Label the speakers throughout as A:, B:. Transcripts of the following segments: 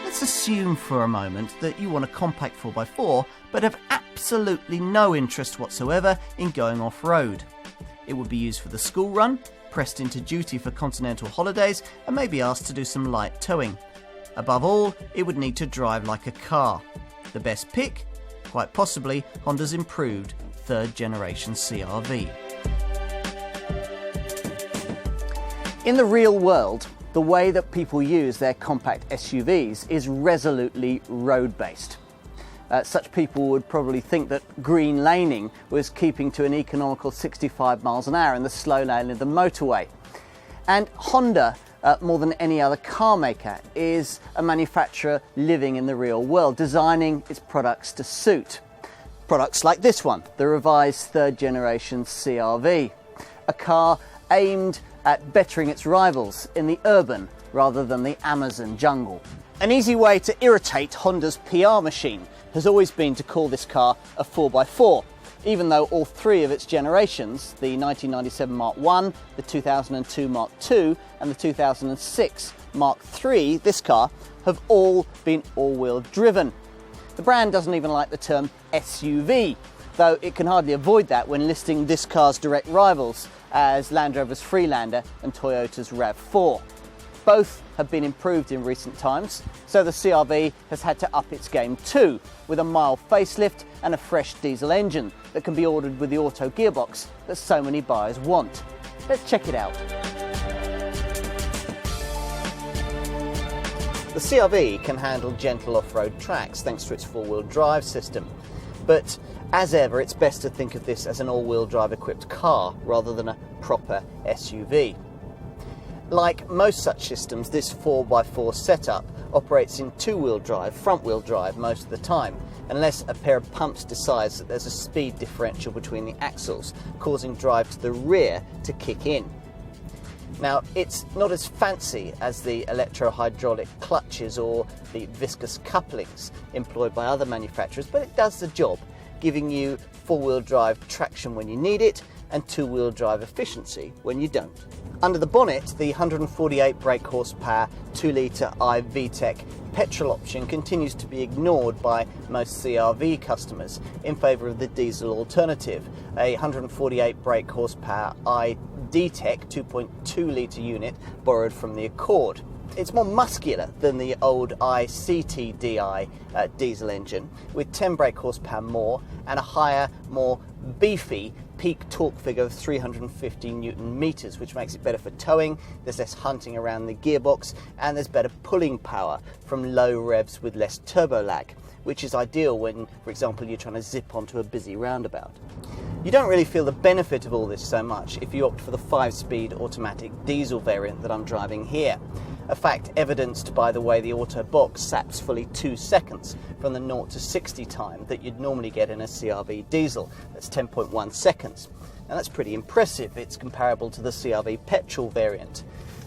A: Let's assume for a moment that you want a compact 4x4 but have absolutely no interest whatsoever in going off-road. It would be used for the school run, pressed into duty for continental holidays, and maybe asked to do some light towing. Above all, it would need to drive like a car. The best pick? Quite possibly Honda's improved third generation CR-V. In the real world, the way that people use their compact SUVs is resolutely road-based. Such people would probably think that green laning was keeping to an economical 65 miles an hour in the slow lane of the motorway. And Honda, more than any other car maker, is a manufacturer living in the real world, designing its products to suit. Products like this one, the revised third generation CR-V, a car aimed at bettering its rivals in the urban rather than the Amazon jungle. An easy way to irritate Honda's PR machine has always been to call this car a 4x4, even though all three of its generations, the 1997 Mark I, the 2002 Mark II and the 2006 Mark III, this car, have all been all-wheel driven. The brand doesn't even like the term SUV, though it can hardly avoid that when listing this car's direct rivals as Land Rover's Freelander and Toyota's RAV4. Both have been improved in recent times, so the CR-V has had to up its game too, with a mild facelift and a fresh diesel engine that can be ordered with the auto gearbox that so many buyers want. Let's check it out. The CR-V can handle gentle off-road tracks thanks to its four-wheel drive system, but as ever, it's best to think of this as an all-wheel drive equipped car rather than a proper SUV. Like most such systems, this 4x4 setup operates in two-wheel drive, front-wheel drive most of the time, unless a pair of pumps decides that there's a speed differential between the axles, causing drive to the rear to kick in. Now, it's not as fancy as the electro-hydraulic clutches or the viscous couplings employed by other manufacturers, but it does the job, giving you four-wheel drive traction when you need it and two-wheel drive efficiency when you don't. Under the bonnet, the 148 brake horsepower 2-litre iVTEC petrol option continues to be ignored by most CR-V customers in favour of the diesel alternative, a 148 brake horsepower iDTEC 2.2-litre unit borrowed from the Accord. It's more muscular than the old iCTDI diesel engine, with 10 brake horsepower more and a higher, more beefy peak torque figure of 350 Newton meters, which makes it better for towing. There's less hunting around the gearbox, and there's better pulling power from low revs with less turbo lag, which is ideal when, for example, you're trying to zip onto a busy roundabout. You don't really feel the benefit of all this so much if you opt for the 5-speed automatic diesel variant that I'm driving here, a fact evidenced by the way the auto box saps fully 2 seconds from the 0 to 60 time that you'd normally get in a CR-V diesel. That's 10.1 seconds. Now that's pretty impressive. It's comparable to the CR-V petrol variant.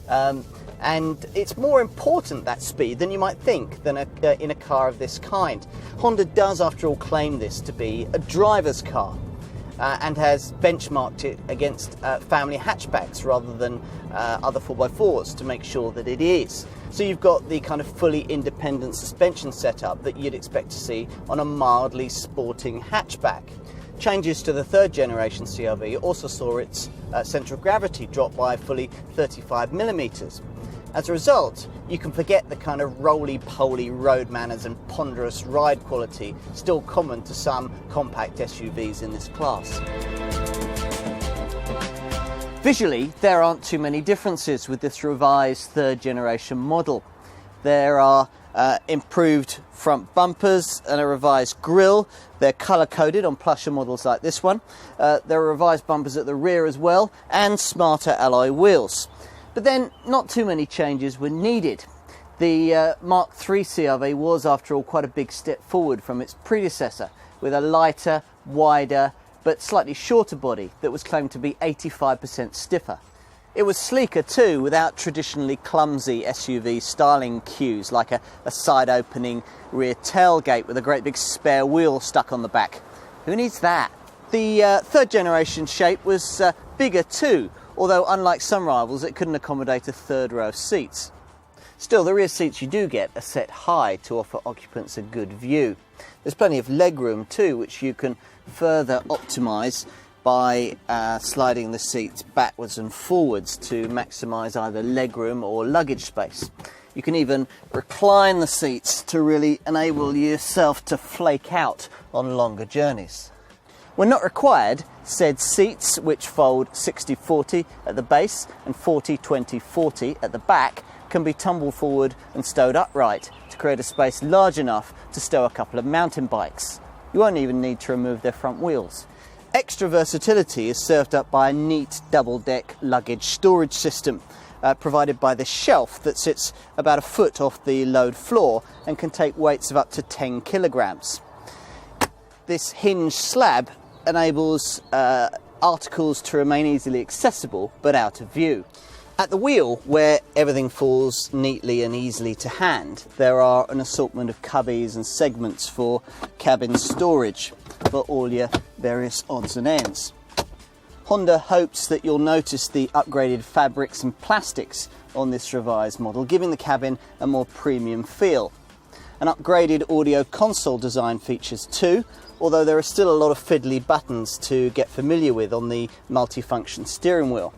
A: And it's more important, that speed, than you might think than in a car of this kind. Honda does, after all, claim this to be a driver's car. And has benchmarked it against family hatchbacks rather than other 4x4s to make sure that it is. So you've got the kind of fully independent suspension setup that you'd expect to see on a mildly sporting hatchback. Changes to the third generation CR-V also saw its centre of gravity drop by fully 35 millimetres. As a result, you can forget the kind of roly-poly road manners and ponderous ride quality still common to some compact SUVs in this class. Visually, there aren't too many differences with this revised third generation model. There are improved front bumpers and a revised grille. They're colour-coded on plusher models like this one. There are revised bumpers at the rear as well, and smarter alloy wheels. But then, not too many changes were needed. The Mark III CR-V was, after all, quite a big step forward from its predecessor, with a lighter, wider, but slightly shorter body that was claimed to be 85% stiffer. It was sleeker too, without traditionally clumsy SUV styling cues like a side-opening rear tailgate with a great big spare wheel stuck on the back. Who needs that? The third generation shape was bigger too, although unlike some rivals it couldn't accommodate a third row of seats. Still, the rear seats you do get are set high to offer occupants a good view. There's plenty of legroom too, which you can further optimise by sliding the seats backwards and forwards to maximise either legroom or luggage space. You can even recline the seats to really enable yourself to flake out on longer journeys. When not required, said seats, which fold 60-40 at the base and 40-20-40 at the back, can be tumbled forward and stowed upright to create a space large enough to stow a couple of mountain bikes. You won't even need to remove their front wheels. Extra versatility is served up by a neat double-deck luggage storage system provided by this shelf that sits about a foot off the load floor and can take weights of up to 10 kilograms. This hinged slab enables articles to remain easily accessible but out of view. At the wheel, where everything falls neatly and easily to hand, there are an assortment of cubbies and segments for cabin storage for all your various odds and ends. Honda hopes that you'll notice the upgraded fabrics and plastics on this revised model, giving the cabin a more premium feel. An upgraded audio console design features too, although there are still a lot of fiddly buttons to get familiar with on the multifunction steering wheel.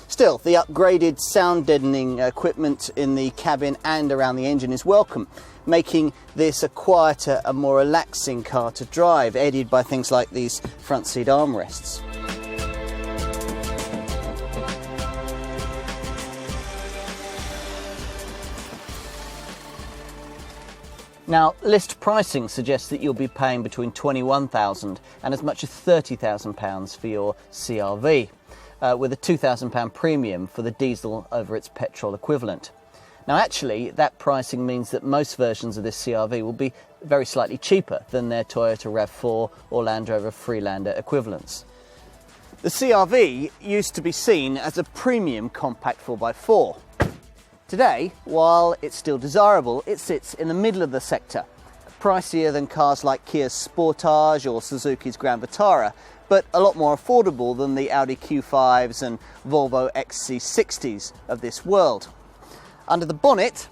A: Still, the upgraded sound deadening equipment in the cabin and around the engine is welcome, making this a quieter and more relaxing car to drive, aided by things like these front seat armrests. Now, list pricing suggests that you'll be paying between £21,000 and as much as £30,000 for your CR-V, with a £2,000 premium for the diesel over its petrol equivalent. Now, actually, that pricing means that most versions of this CR-V will be very slightly cheaper than their Toyota RAV4 or Land Rover Freelander equivalents. The CR-V used to be seen as a premium compact 4x4. Today, while it's still desirable, it sits in the middle of the sector, pricier than cars like Kia's Sportage or Suzuki's Grand Vitara, but a lot more affordable than the Audi Q5s and Volvo XC60s of this world. Under the bonnet,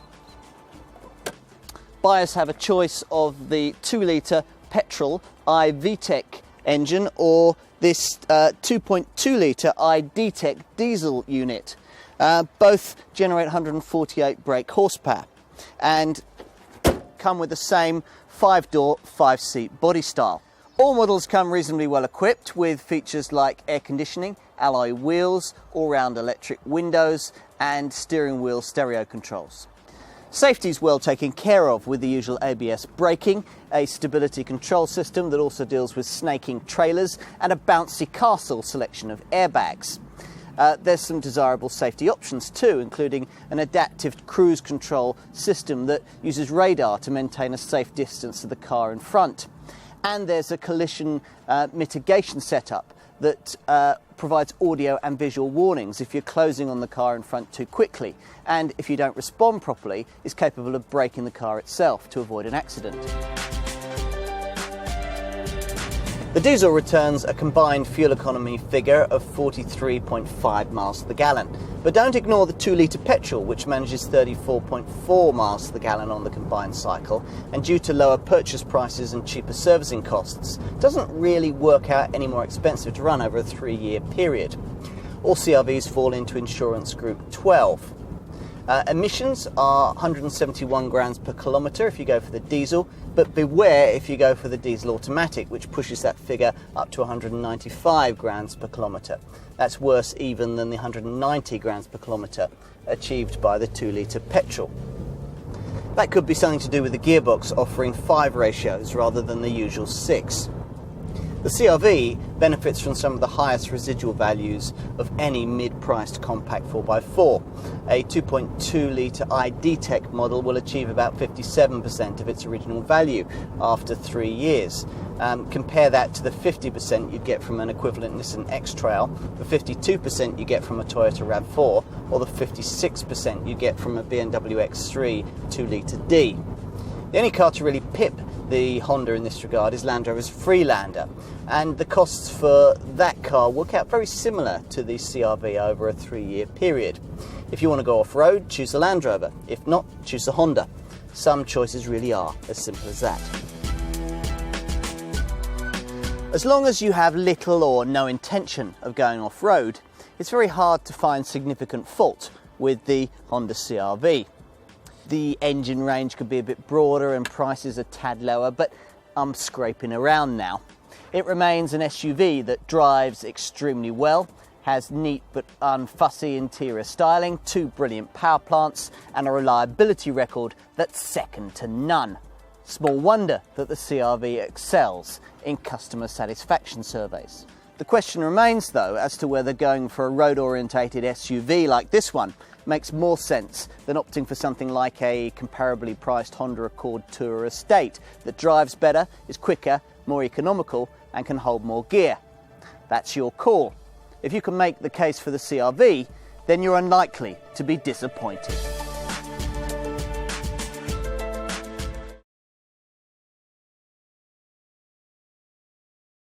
A: buyers have a choice of the 2-litre petrol iVTEC engine or this 2.2-litre iD-TEC diesel unit. Both generate 148 brake horsepower and come with the same 5-door, 5-seat body style. All models come reasonably well equipped with features like air conditioning, alloy wheels, all-round electric windows and steering wheel stereo controls. Safety is well taken care of with the usual ABS braking, a stability control system that also deals with snaking trailers and a bouncy castle selection of airbags. There's some desirable safety options too, including an adaptive cruise control system that uses radar to maintain a safe distance to the car in front. And there's a collision mitigation setup that provides audio and visual warnings if you're closing on the car in front too quickly, and if you don't respond properly, is capable of braking the car itself to avoid an accident. The diesel returns a combined fuel economy figure of 43.5 miles to the gallon. But don't ignore the 2-litre petrol, which manages 34.4 miles to the gallon on the combined cycle, and due to lower purchase prices and cheaper servicing costs, doesn't really work out any more expensive to run over a 3-year period. All CR-Vs fall into insurance group 12. Emissions are 171 grams per kilometre if you go for the diesel, but beware if you go for the diesel automatic, which pushes that figure up to 195 grams per kilometre. That's worse even than the 190 grams per kilometre achieved by the 2-litre petrol. That could be something to do with the gearbox offering 5 ratios rather than the usual 6. The CR-V benefits from some of the highest residual values of any mid-priced compact 4x4. A 2.2-litre iD-TEC model will achieve about 57% of its original value after 3 years. Compare that to the 50% you'd get from an equivalent Nissan X-Trail, the 52% you get from a Toyota RAV4, or the 56% you get from a BMW X3 2-litre D. The only car to really pip The Honda in this regard is Land Rover's Freelander, and the costs for that car work out very similar to the CR-V over a 3-year period. If you want to go off-road, choose the Land Rover. If not, choose the Honda. Some choices really are as simple as that. As long as you have little or no intention of going off-road, it's very hard to find significant fault with the Honda CR-V. The engine range could be a bit broader and prices a tad lower, but I'm scraping around now. It remains an SUV that drives extremely well, has neat but unfussy interior styling, 2 brilliant power plants, and a reliability record that's second to none. Small wonder that the CR-V excels in customer satisfaction surveys. The question remains, though, as to whether going for a road-orientated SUV like this one makes more sense than opting for something like a comparably priced Honda Accord Tourer Estate that drives better, is quicker, more economical, and can hold more gear. That's your call. If you can make the case for the CR-V, then you're unlikely to be disappointed.